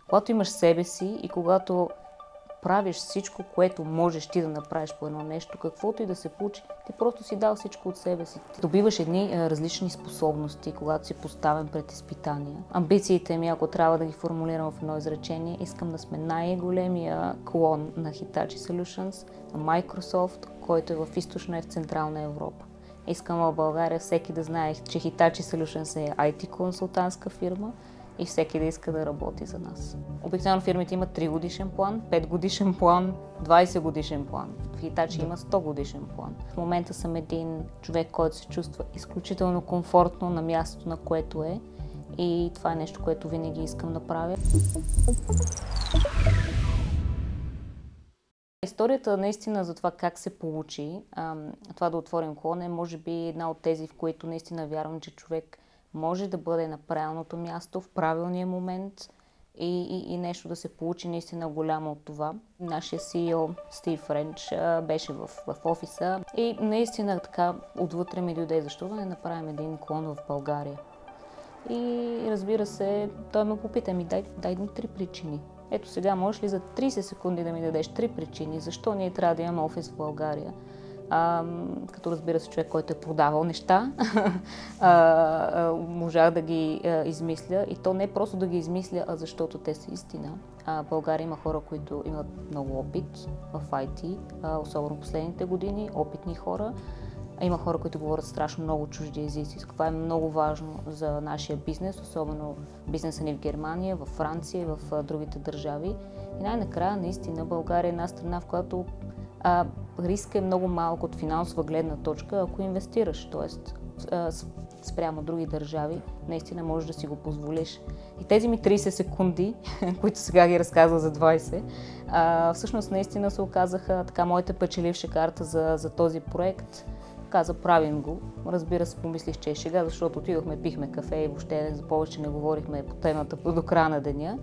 Когато имаш себе си и когато правиш всичко, което можеш ти да направиш по едно нещо, каквото и да се получи, ти просто си дал всичко от себе си. Ти добиваш едни различни способности, когато си поставен пред изпитания. Амбициите ми, ако трябва да ги формулирам в едно изречение, искам да сме най-големия клон на Hitachi Solutions, на Microsoft, който е в източна и в централна Европа. Искам в България всеки да знае, че Hitachi Solutions е IT консултантска фирма, и всеки да иска да работи за нас. Обикновено фирмите имат 3 годишен план, 5 годишен план, 20 годишен план. В Hitachi има 100 годишен план. В момента съм един човек, който се чувства изключително комфортно на мястото, на което е. И това е нещо, което винаги искам да правя. Историята наистина за това как се получи, това да отворим клон е може би една от тези, в които наистина вярвам, че човек може да бъде на правилното място, в правилния момент и нещо да се получи наистина голямо от това. Нашия CEO Стив Френч беше в офиса и наистина така отвътре ми дойде, защо да не направим един клон в България. И разбира се, той ме попита, дай ми 3 причини. Ето сега, можеш ли за 30 секунди да ми дадеш 3 причини, защо ние трябва да имаме офис в България? Като разбира се човек, който е продавал неща, можах да ги измисля и то не просто да ги измисля, а защото те са истина. България има хора, които имат много опит в IT, особено последните години, опитни хора. Има хора, които говорят страшно много чужди езици. Това е много важно за нашия бизнес, особено бизнеса ни в Германия, в Франция и в другите държави. И най-накрая, наистина, България е една страна, в която риск е много малък от финансова гледна точка, ако инвестираш, т.е. спрямо други държави, наистина можеш да си го позволиш. И тези ми 30 секунди, които сега ги разказвам за 20, всъщност наистина се оказаха така моята печеливша карта за този проект. Каза, правим го. Разбира се, помислих, че е шега, защото отидохме, пихме кафе и въобще за повече не говорихме по темата до края на деня.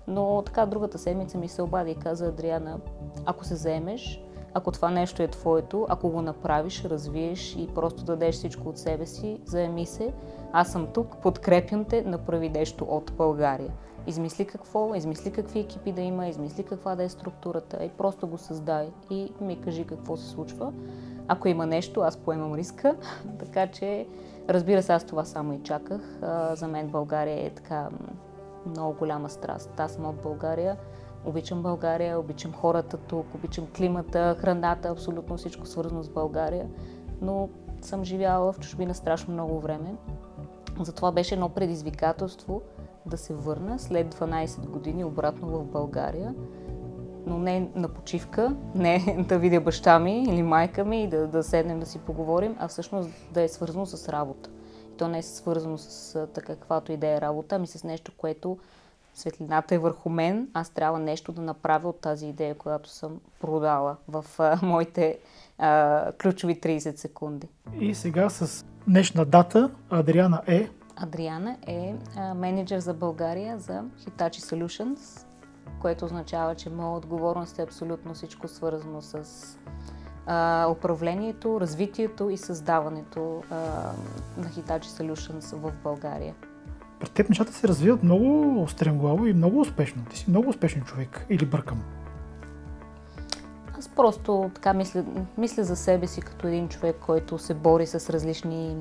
Но така другата седмица ми се обади и каза, Адриана, ако се заемеш, ако това нещо е твоето, ако го направиш, развиеш и просто дадеш всичко от себе си, заеми се, аз съм тук, подкрепям те, направи нещо от България. Измисли какво, измисли какви екипи да има, измисли каква да е структурата и просто го създай и ми кажи какво се случва. Ако има нещо, аз поемам риска, така че разбира се, аз това само и чаках. За мен България е така много голяма страст. Аз съм от България. Обичам България, обичам хората тук, обичам климата, храната, абсолютно всичко свързано с България, но съм живяла в чужбина страшно много време. Затова беше едно предизвикателство да се върна след 12 години обратно в България, но не на почивка, не да видя баща ми или майка ми и да седнем да си поговорим, а всъщност да е свързано с работа. И то не е свързано с каквато и да е работа, ами с нещо, което светлината е върху мен. Аз трябва нещо да направя от тази идея, която съм продала в моите ключови 30 секунди. И сега с днешна дата Адриана е? Адриана е мениджър за България за Hitachi Solutions, което означава, че моя отговорност е абсолютно всичко свързано с управлението, развитието и създаването на Hitachi Solutions в България. Пред теб нещата се развиват много стремглаво и много успешно. Ти си много успешен човек. Или бъркам? Аз просто така мисля за себе си като един човек, който се бори с различни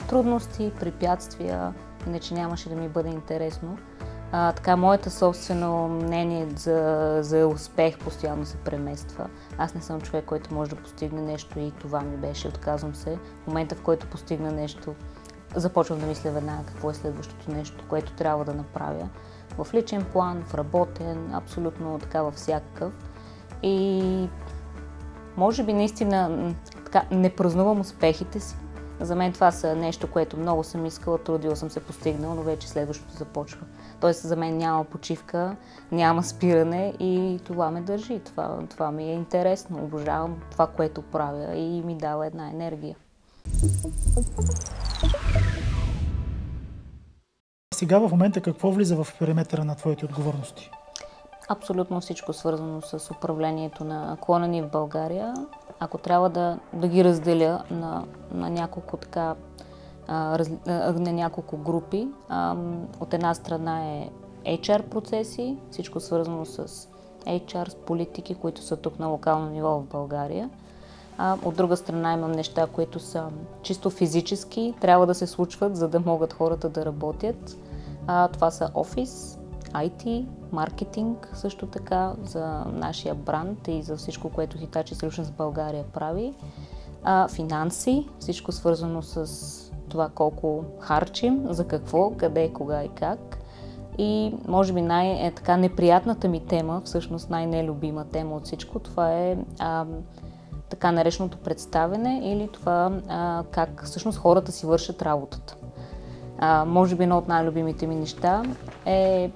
трудности, препятствия, иначе нямаше да ми бъде интересно. Моето собствено мнение за успех постоянно се премества. Аз не съм човек, който може да постигне нещо и това ми беше. Отказвам се. В момента, в който постигна нещо, започвам да мисля веднага какво е следващото нещо, което трябва да направя. В личен план, в работен, абсолютно така във всякакъв. И може би наистина не празнувам успехите си. За мен това са нещо, което много съм искала, трудила съм се, постигнала, но вече следващото започва. Тоест за мен няма почивка, няма спиране и това ме държи. Това ми е интересно. Обожавам това, което правя и ми дава една енергия. Сега в момента какво влиза в периметъра на твоите отговорности? Абсолютно всичко свързано с управлението на клона ни в България. Ако трябва да ги разделя на няколко на няколко групи. От една страна е HR процеси, всичко свързано с HR, с политики, които са тук на локално ниво в България. От друга страна имам неща, които са чисто физически, трябва да се случват, за да могат хората да работят. Това са офис, IT, маркетинг също така за нашия бранд и за всичко, което Hitachi Solutions България прави. Финанси, всичко свързано с това колко харчим, за какво, къде, кога и как. И може би така неприятната ми тема, всъщност най-нелюбима тема от всичко, това е така нареченото представяне или това как всъщност хората си вършат работата. Може би едно от най-любимите ми неща е,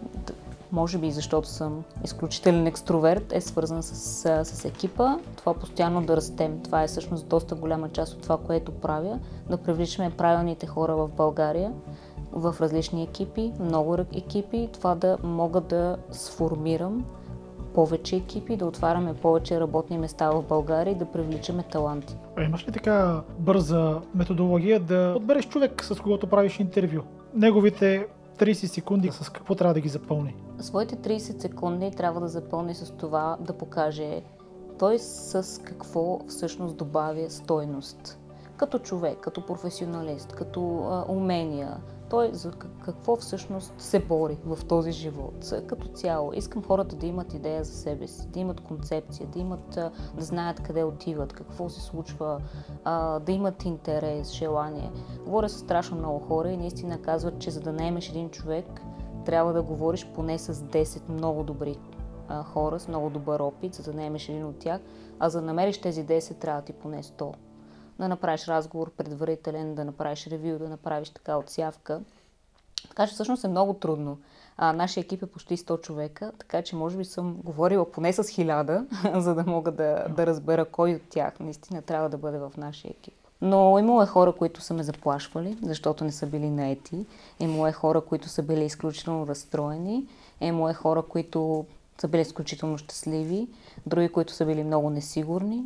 може би защото съм изключителен екстроверт, е свързан с екипа. Това постоянно да растем. Това е всъщност доста голяма част от това, което правя. Да привличаме правилните хора в България, в различни екипи, много екипи. Това да мога да сформирам повече екипи, да отваряме повече работни места в България и да привличаме таланти. Имаш ли така бърза методология да подбереш човек, с когото правиш интервю? Неговите 30 секунди с какво трябва да ги запълни? Своите 30 секунди трябва да запълни с това да покаже той с какво всъщност добавя стойност. Като човек, като професионалист, като умения. Той за какво всъщност се бори в този живот. Като цяло, искам хората да имат идея за себе си, да имат концепция, да знаят къде отиват, какво се случва, да имат интерес, желание. Говоря с страшно много хора и наистина казват, че за да наемеш един човек, трябва да говориш поне с 10 много добри хора, с много добър опит, за да наемеш един от тях, а за да намериш тези 10, трябва ти поне 100. Да направиш разговор предварителен, да направиш ревю, да направиш така отсявка. Така че всъщност е много трудно. Нашия екип е почти 100 човека, така че може би съм говорила поне с 1000, за да мога да разбера кой от тях наистина трябва да бъде в нашия екип. Но имало е хора, които са ме заплашвали, защото не са били наети. Имало е хора, които са били изключително разстроени. Имало е хора, които са били изключително щастливи, други, които са били много несигурни.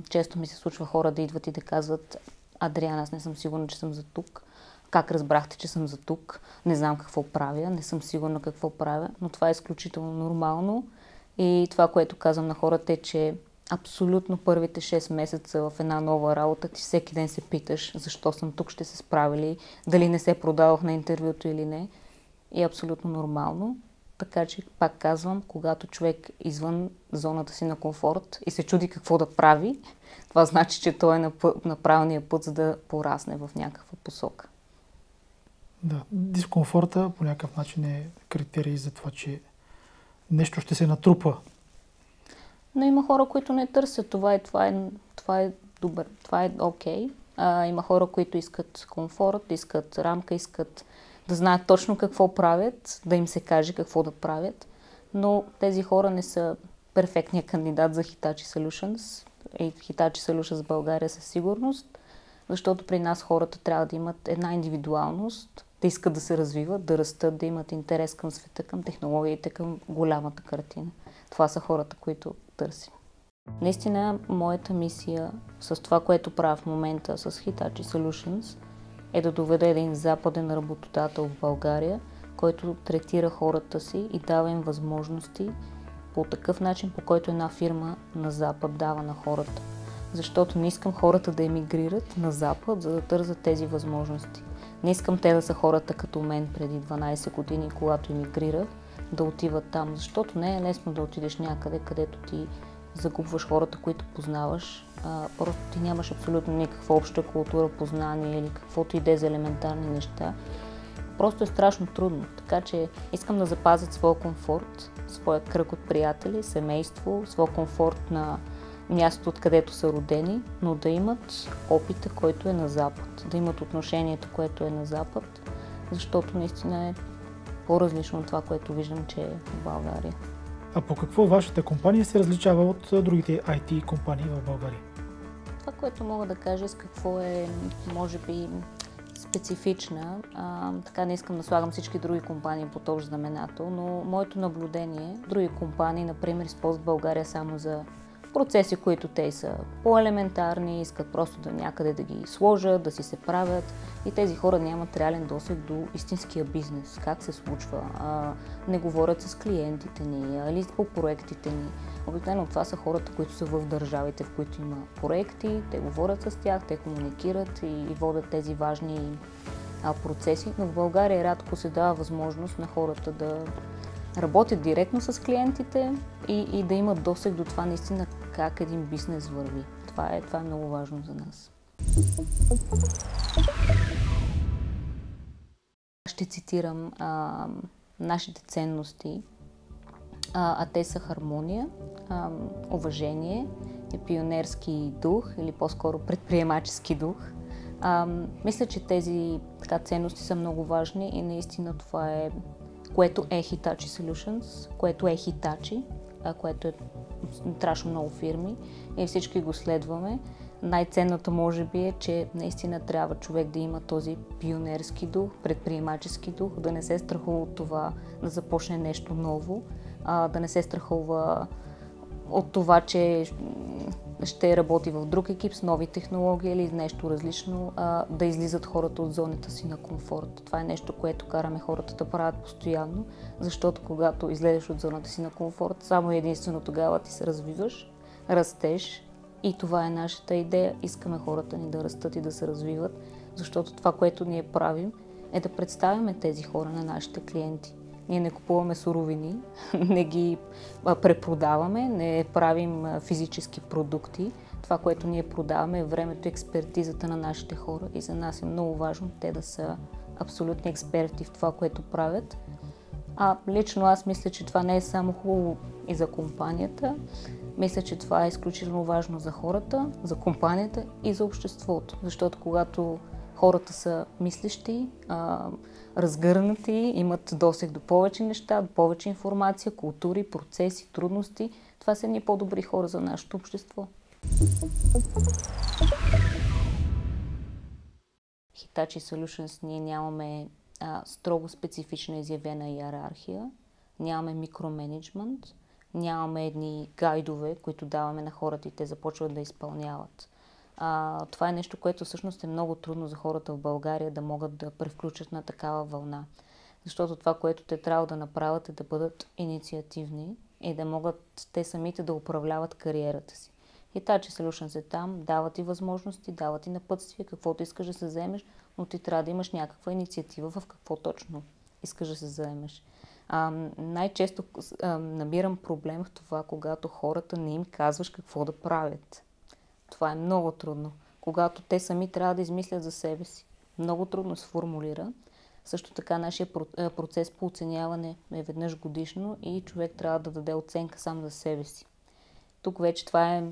Често ми се случва хора да идват и да казват: Адриан, аз не съм сигурна, че съм за тук. Как разбрахте, че съм за тук? Не знам какво правя, не съм сигурна какво правя, но това е изключително нормално. И това, което казвам на хората е, че абсолютно първите 6 месеца в една нова работа ти всеки ден се питаш защо съм тук, ще се справя ли, дали не се продавах на интервюто или не. И е абсолютно нормално. Така че, пак казвам, когато човек извън зоната си на комфорт и се чуди какво да прави, това значи, че той е на правилния път, за да порасне в някаква посока. Да, дискомфорта по някакъв начин е критерий за това, че нещо ще се натрупа. Но има хора, които не търсят това и това е добър, това е окей. Има хора, които искат комфорт, искат рамка, искат да знаят точно какво правят, да им се каже какво да правят, но тези хора не са перфектният кандидат за Hitachi Solutions и Hitachi Solutions България със сигурност, защото при нас хората трябва да имат една индивидуалност, да искат да се развиват, да растат, да имат интерес към света, към технологиите, към голямата картина. Това са хората, които търсим. Наистина, моята мисия с това, което правя в момента с Hitachi Solutions, е да доведа един западен работодател в България, който третира хората си и дава им възможности по такъв начин, по който една фирма на Запад дава на хората. Защото не искам хората да емигрират на Запад, за да търсят тези възможности. Не искам те да са хората като мен преди 12 години, когато емигрирах, да отиват там, защото не е лесно да отидеш някъде, където ти загубваш хората, които познаваш. Просто ти нямаш абсолютно никаква обща култура, познание или каквото иде за елементарни неща. Просто е страшно трудно. Така че искам да запазят своя комфорт, своя кръг от приятели, семейство, своя комфорт на мястото, откъдето са родени, но да имат опита, който е на Запад, да имат отношението, което е на Запад, защото наистина е по-различно от това, което виждам, че е в България. А по какво вашата компания се различава от другите IT компании в България? Това, което мога да кажа, с какво е, може би, специфична. Така не искам да слагам всички други компании под общ знаменател, но моето наблюдение, други компании, например, използват България само за Процеси, които те са по-елементарни, искат просто да някъде да ги сложат, да си се правят и тези хора нямат реален досег до истинския бизнес, как се случва, не говорят с клиентите ни или по проектите ни. Обикновено това са хората, които са в държавите, в които има проекти, те говорят с тях, те комуникират и водят тези важни процеси, но в България рядко се дава възможност на хората да работят директно с клиентите и да имат досег до това наистина как един бизнес върви. Това е много важно за нас. Ще цитирам нашите ценности, а те са хармония, уважение, пионерски дух или по-скоро предприемачески дух. Мисля, че тези ценности са много важни и наистина това е, което е Hitachi Solutions, което е Hitachi, което е страшно много фирми и всички го следваме. Най-ценното може би е, че наистина трябва човек да има този пионерски дух, предприемачески дух, да не се страхува от това да започне нещо ново, да не се страхува от това, че ще работи в друг екип с нови технологии или нещо различно, да излизат хората от зоната си на комфорт. Това е нещо, което караме хората да правят постоянно, защото когато излезеш от зоната си на комфорт, само единствено тогава ти се развиваш, растеш и това е нашата идея. Искаме хората ни да растат и да се развиват, защото това, което ние правим, е да представяме тези хора на нашите клиенти. Ние не купуваме суровини, не ги препродаваме, не правим физически продукти. Това, което ние продаваме е времето и експертизата на нашите хора и за нас е много важно те да са абсолютни експерти в това, което правят. Лично аз мисля, че това не е само хубаво и за компанията. Мисля, че това е изключително важно за хората, за компанията и за обществото. Защото когато хората са мислещи, разгърнати, имат досег до повече неща, до повече информация, култури, процеси, трудности. Това са едни по-добри хора за нашето общество. Hitachi Solutions ние нямаме строго специфична изявена иерархия, нямаме микроменеджмент, нямаме едни гайдове, които даваме на хората и те започват да изпълняват. Това е нещо, което всъщност е много трудно за хората в България да могат да превключат на такава вълна. Защото това, което те трябва да направят е да бъдат инициативни и да могат те самите да управляват кариерата си. Hitachi Solutions е там, дават и възможности, дават и напътствия, каквото искаш да се заемеш, но ти трябва да имаш някаква инициатива в какво точно искаш да се заемеш. Най-често намирам проблем в това, когато хората не им казваш какво да правят. Това е много трудно, когато те сами трябва да измислят за себе си. Много трудно се формулира. Също така нашия процес по оценяване е веднъж годишно и човек трябва да даде оценка сам за себе си. Тук вече това е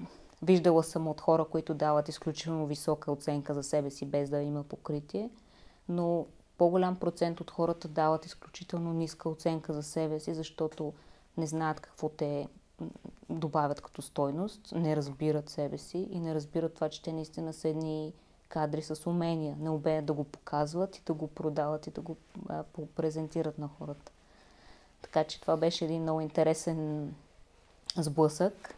виждала съм от хора, които дават изключително висока оценка за себе си, без да има покритие, но по-голям процент от хората дават изключително ниска оценка за себе си, защото не знаят какво те добавят като стойност, не разбират себе си и не разбират това, че те наистина са едни кадри с умения, не умеят да го показват и да го продават и да го презентират на хората. Така че това беше един много интересен сблъсък.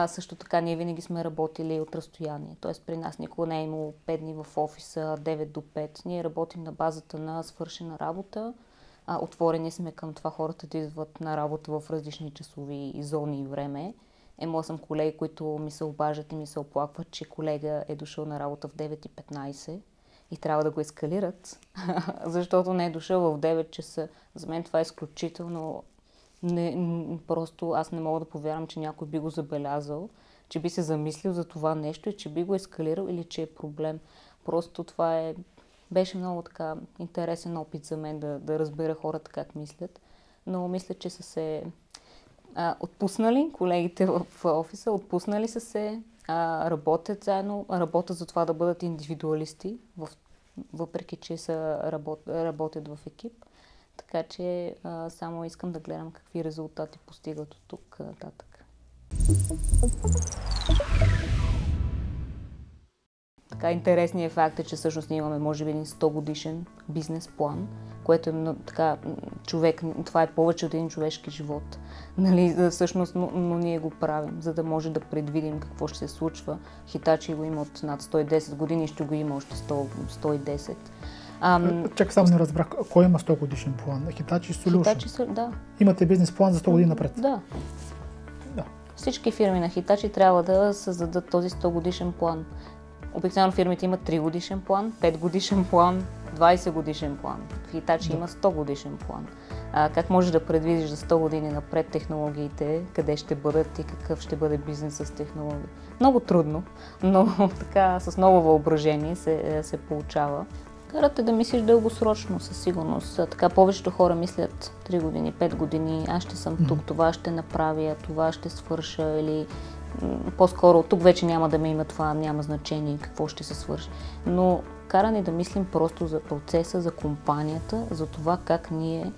Също така ние винаги сме работили от разстояние, т.е. при нас никога не е имало 5 дни в офиса, 9 до 5. Ние работим на базата на свършена работа. Отворени сме към това хората да идват на работа в различни часови зони и време. Имала съм колеги, които ми се обаждат и ми се оплакват, че колега е дошъл на работа в 9:15 и трябва да го ескалират, защото не е дошъл в 9 часа. За мен това е изключително... Просто аз не мога да повярвам, че някой би го забелязал, че би се замислил за това нещо и че би го ескалирал или че е проблем. Просто това беше много така интересен опит за мен да разбера хората как мислят. Но мисля, че са се отпуснали, колегите в офиса, отпуснали са се, работят заедно, работят за това да бъдат индивидуалисти, въпреки че работят в екип. Така че само искам да гледам какви резултати постигат от тук нататък. така интересният факт е, че всъщност ние имаме може би един 100 годишен бизнес план, което е така, човек, това е повече от един човешки живот. Нали, всъщност, но ние го правим, за да може да предвидим какво ще се случва. Хитачи го има от над 110 години, ще го има още 110. Чакай, само не разбрах, кой има 100 годишен план? Hitachi Solution? Да. Имате бизнес план за 100 години напред? Да. Всички фирми на Hitachi трябва да създадат този 100 годишен план. Обикновено фирмите имат 3 годишен план, 5 годишен план, 20 годишен план. В Hitachi има 100 годишен план. Как можеш да предвидиш за 100 години напред технологиите, къде ще бъдат и какъв ще бъде бизнес с технологии? Много трудно, но така с ново въображение се получава. Карате да мислиш дългосрочно, със сигурност. Така повечето хора мислят 3 години, 5 години, аз ще съм тук, това ще направя, това ще свърша или по-скоро тук вече няма да ме има това, няма значение какво ще се свърши. Но кара ни да мислим просто за процеса, за компанията, за това как ние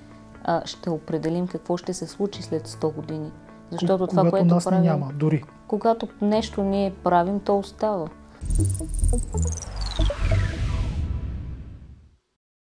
ще определим какво ще се случи след 100 години. Защото това, което нас правим, няма, дори. Когато нещо ние правим, то остава.